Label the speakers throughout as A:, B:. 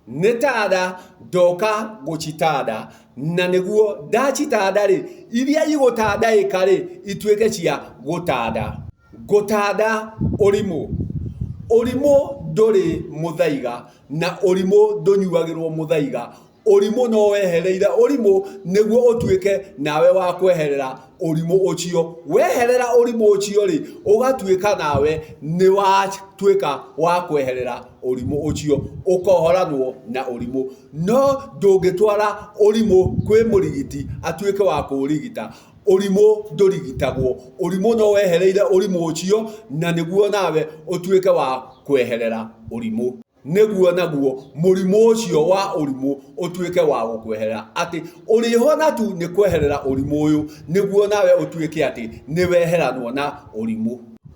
A: netada doka gochitada na neguo dachitada ri iria igotada ikare itweke cia gotada orimo ndori muthaiga na orimo ndonyuagirwo muthaiga orimo no wehereire orimo neguo otweke nawe wa kweherera orimo ucio weherera orimo ucio ri ugatweka nawe ni watweka wa kweherera orimo ucio ukohoranwo na orimo no ndungitwara orimo kwi murigiti atweke wa kurigita orimo ndorigitagwo orimo no wehereire orimo ucio na niguo nawe otweke wa kweherera orimo neguo naguo murimo ucio wa orimo otweke wa gukweherera ati urihona tu ni kweherera orimo uyu neguo nawe otweke ati ni weheranwo na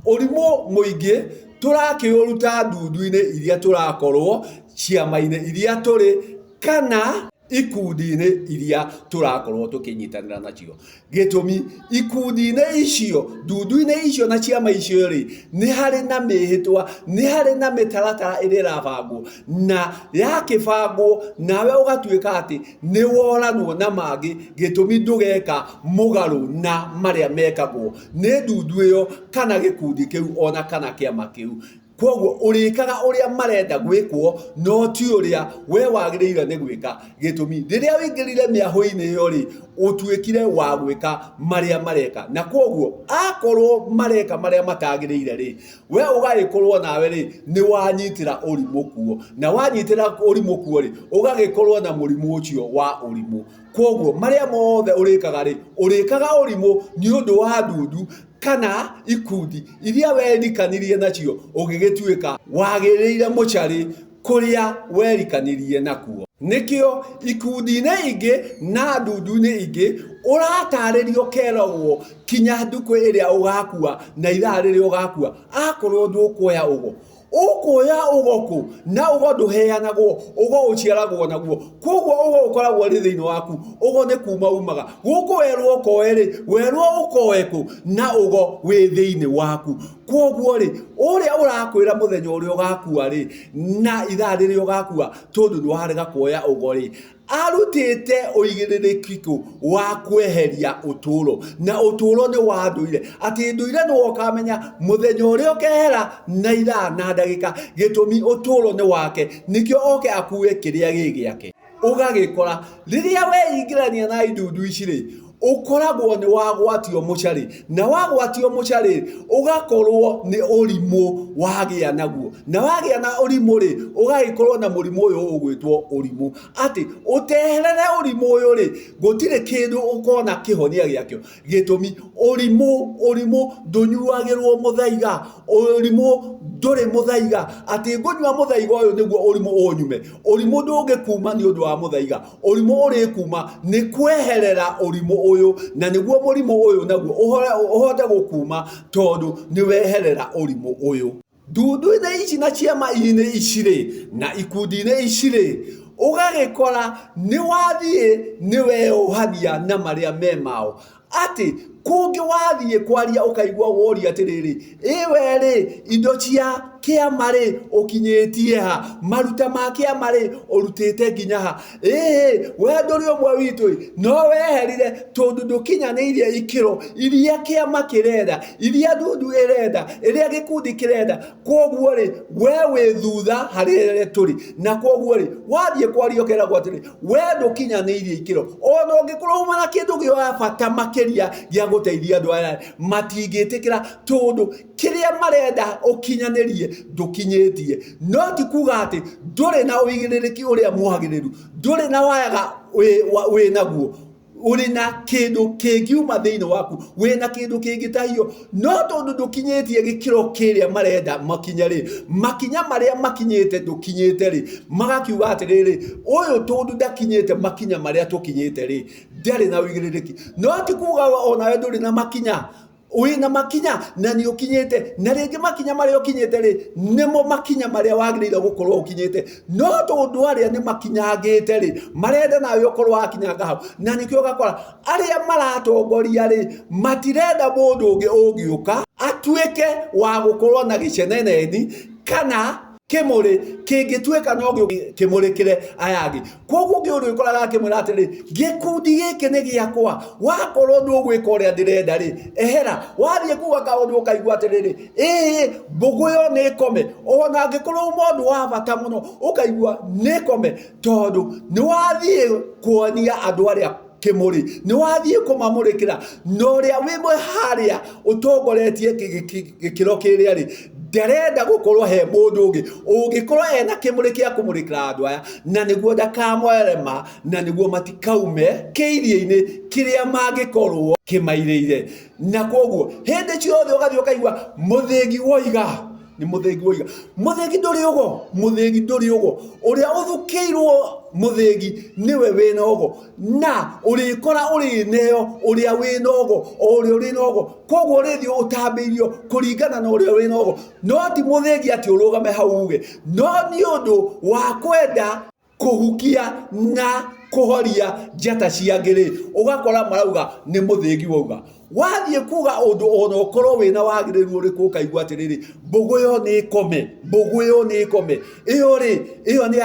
A: orimo muingi turakiuruta ndundu-ine iria turakorwo ciama-ine iria turi kana ikundi-ine iria turakorwo tukinyitanira nacio gitumi ikundi-ine icio ndundu-ine icio na ciama icio ri ni hari na mihitwa ni hari na mitaratara iria irabangwo na yakibangwo nawe ugatwika ati ni woranwo na mangi gitumi ndugeka mugaru na maria mekagwo ni ndundu iyo kana gikundi kiu ona kana kiama kiu koguo urikaga uria marenda gwikwo no ti uria we wagiriire ni gwika gitumi riria wingirire miaho-ini iyo ri utwikire wa gwika maria mareka na koguo akorwo mareka maria matagiriire ri we ugagikorwo nawe ri ni wanyitira orimo kuo na wanyitira orimo kuo ri ugagikorwo na murimo ucio wa orimo koguo maria mothe urikaga ri urikaga orimo ni undu wa ndundu kana ikundi iria werikanirie nacio ugigitwika wagiriire muchari kuria werikanirie nakuo nikio ikundi-ine ingi na ndundu-ine ingi urataririo keragwo kinya nduku iria ugakua na ithaa riria ugakua akorwo ndukuoya ugo ukoya ugoku na ugo nduheanagwo ugo uciaragwo naguo koguo ugo ukoragwo ri thiini waku ugo ni kuma umaga guku werwo koeri werwo ukoeku na ugo wi thiini waku koguo ri uria urakwira muthenya uria ugakua ri na ithaa riria ugakua tondu ndwarega kuoya ugo ri arutite uigiririkiku wa kweheria uturo na uturo ni wa nduire ati nduire ni wokamenya muthenya uria ukehera na ithaa na ndagika gitumi uturo ni wake nikio oke akue kiria gigiake ugagikora riria weingirania na indundu ici ri ukoragwo ni wagwatio mucari na wagwatio mucari ugakorwo ni orimo wagia naguo na wagia na orimo ri ugagikorwo na murimo uyu ugwitwo orimo ati uteherere orimo uyu ri gutire kindu ukona kihonia giakio gitumi orimo ndunyuagirwo muthaiga orimo nduri muthaiga ati ngunywa muthaiga uyu niguo orimo unyume orimo ndungikuma ni undu wa muthaiga orimo uri kuma ni kweherera orimo uyu na niguo murimo uyu naguo uhote gukuma tondu ni weherera orimo uyu ndundu-ine ici na ciama-ine ici ri na ikundi-ine ici ri ugagikora ni wathie ni weuhania na maria me mao ati kungi wathie kwaria ukaigwa wori atiriri iwe ri indo cia kiama ri ukinyitie ha maruta ma kiama ri urutite nginya ha wendo ri umwe witu no weherire tondu ndukinyanirie ikiro iria kiama kirenda iria ndundu irenda iria gikundi kirenda koguo ri we wi thutha harire turi na koguo ri wathie kwaria ukeragwo atiri we ndukinyanirie ikiro ona ungikorwo uma na kindu gya bata makiria gya guteithia andu aya matingitikira tondu kiria marenda ukinyanirie ndukinyitie no ti kuga ati nduri na uigiririki uria mwagiriru nduri na wayaga we naguo uri na kindu kingiuma thiini waku we na kindu kingitahio no tondu ndukinyitie gikiro kiria marenda makinya ri makinya maria makinyite ndukinyite ri magakiuga atiriri uyu tondu ndakinyite makinya maria tukinyite ri ndari na uigiririki no ti kuga ona we nduri na makinya wina makinya na ni ukinyite na ringi makinya maria ukinyite ri nimo makinya maria wagirire gukorwo ukinyite no tondu aria ni makinya ngite ri marenda nawe ukorwo akinyanga hau na nikio gakora aria maratongoria ri matirenda mundu ungi ungiuka atweke wa gukorwo na giceneneni kana kimuri kingituika no kimurikire ayagi koguo ngiuru ikoraga kimura atiri gikundi giki ni giakwa wakorwo ndugwika uria ndirenda ri ehera wathie kuga kaundu ukaigua atiriri mbugu yo ni kome ona ngikorwo mundu wa bata muno ukaigua ni kome tondu ni wathie kuonia andu aria kimuri ni wathie kumamurikira no ria wimwe haria utongoretie gikiro kiria ri ndarenda gukorwo he mundu ungi ungikorwo ena kimuri kia kumurikira andu aya na niguo ndakamwerema na niguo matikaume kiiria-ini kiria mangikorwo kimairĩire na koguo hindi ciothe ugathie ukaigua muthingi woiga ni muthingi woiga muthingi nduri ugo uria uthukiirwo muthingi niwe wina ugo na urikora uri neo uria wina ugo uria uri nogo koguo urithio utambirio kuringana na uria wina ugo no ti muthingi ati urugame hau uge no ni undu wa kwenda kuhukia na kuhoria njata cia ngiri ugakora marauga ni muthingi wauga wathie kuga undu ona ukorwo wina wagiriru uriku ukaigua atiriri mbugu yo ni kome iyo ni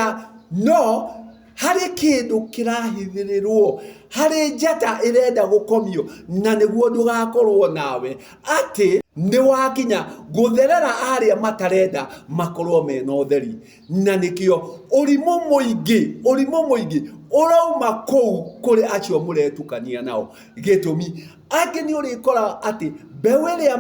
A: no hari kindu kirahithirirwo hari njata irenda gukomio na niguo ndugakorwo nawe ati ni wakinya gutherera aria matarenda makorwo mena utheri na nikio urimu muingi urauma kou kuri acio muretukania nao gitumi angi ni urikora ati mbeũ ĩrĩa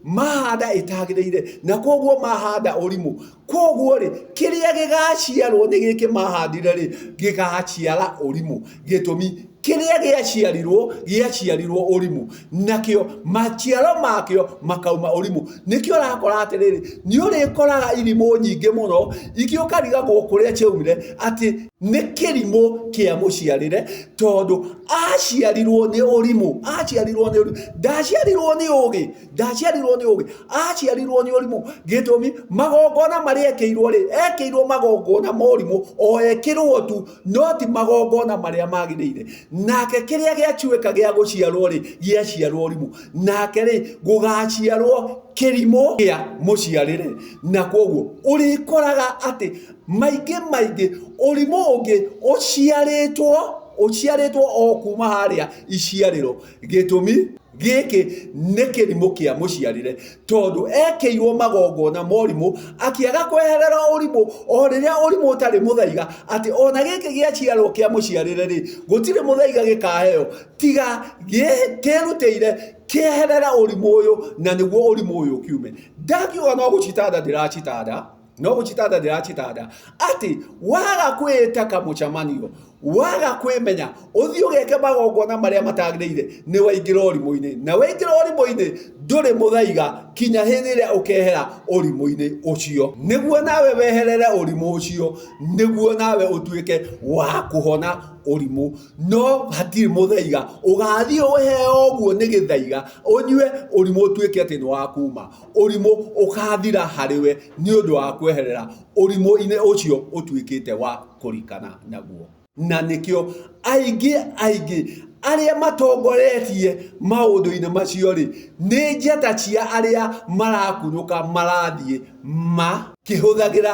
A: mahanda ĩtagĩrĩire na koguo mahanda ũrimũ koguo rĩ kĩrĩa gĩgaciarwo nĩ gĩkĩ mahandire rĩ gĩgaciara ũrimũ gĩtũmi kĩrĩa gĩaciarirwo ũrimũ nakĩo maciaro makĩo makauma ũrimũ nĩkĩo ũrakora atĩrĩrĩ nĩ ũrĩkoraga irimũ nyingĩ mũno igĩũkarigagwo kũrĩa ciaumire atĩ nĩ kĩrimũ kĩa mũciarĩre tondũ aciarirwo nĩ ũrimũ ndaciarirwo nĩ ũgĩ aciarirwo nĩ ũrimũ gĩtũmi magongona marĩa ekĩirwo magongona mũrimũ o ekĩrwo tu no ti magongona marĩa magĩrĩire nake kĩrĩa gĩatuĩka gĩa gũciarwo rĩ gĩaciarwo ũrimũ nake rĩ gũgaciarwo kĩrimũ kĩa mũciarĩre na koguo ũrĩkoraga atĩ maingĩ ũrimũ ũngĩ ũciarĩtwo o kuma harĩa iciarĩro gĩtũmi gĩkĩ nĩ kĩrimũ kĩa mũciarĩre tondũ ekĩirwo magongona mũrimũ akĩaga kweherera ũrimũ o rĩrĩa ũrimũ ũtarĩ mũthaiga atĩ ona gĩkĩ gĩaciarwo kĩa mũciarĩre rĩ gũtirĩ mũthaiga gĩkaheo tiga kĩrutĩire kĩeherera ũrimũ ũyũ na nĩguo ũrimũ ũyũ kiume ndakiuga no gũcitanda ndĩracitanda atĩ waga kwĩĩta kamũcemanio waga kwĩmenya ũthiĩ ũgeke magongona marĩa matagĩrĩire nĩ waingĩra ũrimũ-inĩ na waingĩra ũrimũ-inĩ ndũrĩ mũthaiga kinya hĩndĩ ĩrĩa ũkehera ũrimũ-inĩ ũcio nĩguo nawe weherere ũrimũ ũcio nĩguo nawe ũtuĩke wa kũhona ũrimũ no hatirĩ mũthaiga ũgathiĩ ũheo ũguo nĩ gĩthaiga ũnyue ũrimũ ũtuĩke atĩ nĩ wakuma ũrimũ ũkathira harĩwe nĩ ũndũ wa kweherera ũrimũ-inĩ ũcio ũtuĩkĩte wa kũrikana naguo na nikio aingĩ arĩa matongoretie maũndũ-inĩ macio rĩ nĩ njata cia arĩa marakunũka marathiĩ makĩhũthagĩra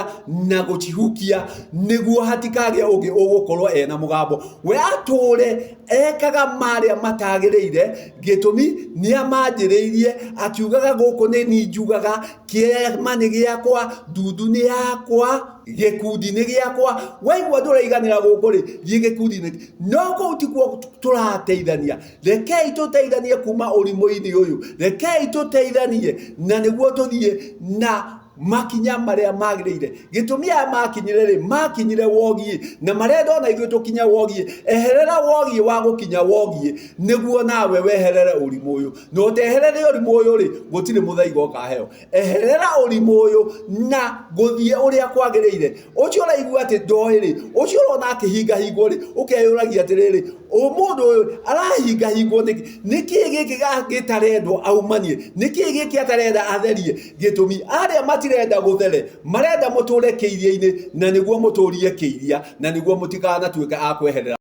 A: na gũcihukia nĩguo hatikagĩa ũngĩ ũgũkorwo ena mũgambo we atũre ekaga marĩa matagĩrĩire gĩtũmi nĩ amanjĩrĩirie akiugaga gũkũ nĩ niĩ njugaga kĩama nĩ gĩakwa ndundu nĩ yakwa gĩkundi nĩ gĩakwa waigua ndũraiganĩra gũkũ rĩ thiĩ gĩkundi-inĩ no kũu tikuo tũrateithania rekei tũteithanie kuma ũrimũ-inĩ ũyũ rekei tũteithanie na nĩguo tũthiĩ na makinya marĩa magĩrĩire gĩtũmi aya makinyire rĩ makinyire wogie na marenda ona ithuĩ tũkinya wogie eherera wogie wa gũkinya wogie nĩguo nawe weherere ũrimũ ũyũ na ũteherere ũrimũ ũyũ rĩ gũtirĩ mũthaiga ũkaheo eherera ũrimũ ũyũ na gũthiĩ ũrĩa kwagĩrĩire ũcio ũraigua atĩ ndoĩ rĩ ũcio ũrona akĩhingahingwo rĩ ũkeyũragia atĩrĩrĩ mũndũ ũyũ arahingahingwo nĩkĩĩ gĩkĩ gĩtarendwo aumanie nĩkĩĩ gĩkĩ atarenda atherie gĩtũmi arĩa matirenda gũthere marenda mũtũre kĩiria-inĩ na nĩguo mũtũrie kĩiria na nĩguo mũtikanatuĩke a kweherera